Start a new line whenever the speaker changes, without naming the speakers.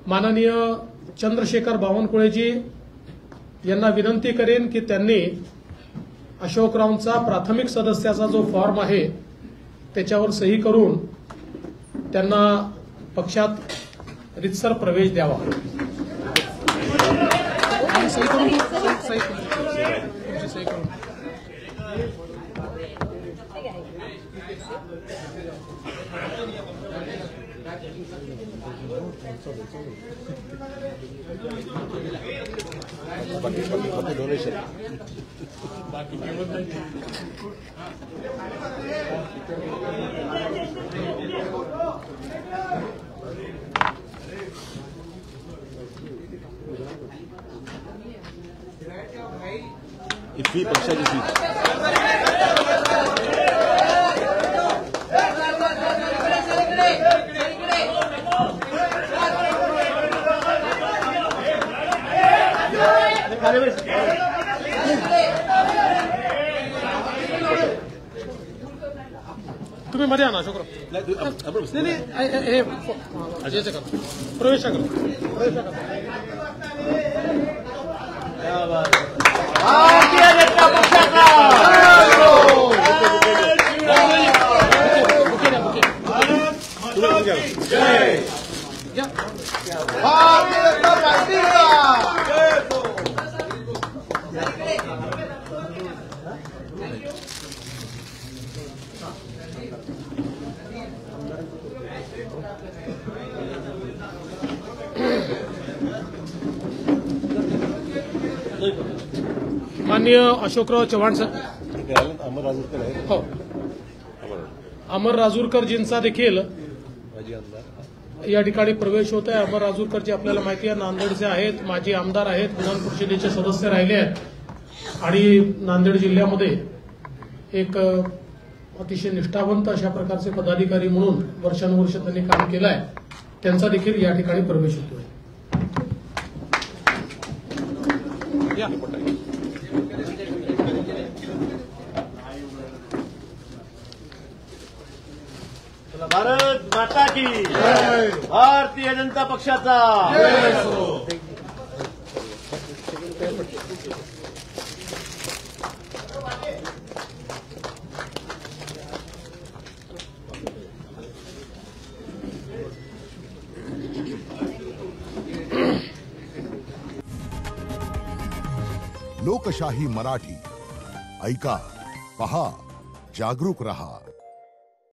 माननीय चंद्रशेखर बावनकुळेजी यांना विनंती करेन की त्यांनी अशोकरावांचा प्राथमिक सदस्याचा जो फॉर्म आहे त्याच्यावर सही करून त्यांना पक्षात रितसर प्रवेश द्यावा।
इतकी पक्षाची सीट
तुम्ही मध्ये आणा अशोकराव। प्रवेश करा।
भारतीय जनता पक्षाचा भारतीय जनता पार्टीचा
माननीय अशोकराव चव्हाण सर,
अमर राजूरकर आहे।
हो, अमर राजूरकरजींचा देखील
माजी आमदार
या ठिकाणी प्रवेश होत आहे। अमर राजूरकरजी आपल्याला माहिती आहे नांदेडचे आहेत, माजी आमदार आहेत, विधान परिषदेचे सदस्य राहिले आहेत आणि नांदेड जिल्ह्यामध्ये एक अतिशय निष्ठावंत अशा प्रकारचे पदाधिकारी म्हणून वर्षानुवर्ष त्यांनी काम केलं आहे। त्यांचा देखील या ठिकाणी प्रवेश होतोय।
भारत माता की भारतीय जनता पक्षाचा
लोकशाही मराठी ऐका, पहा, जागरूक रहा।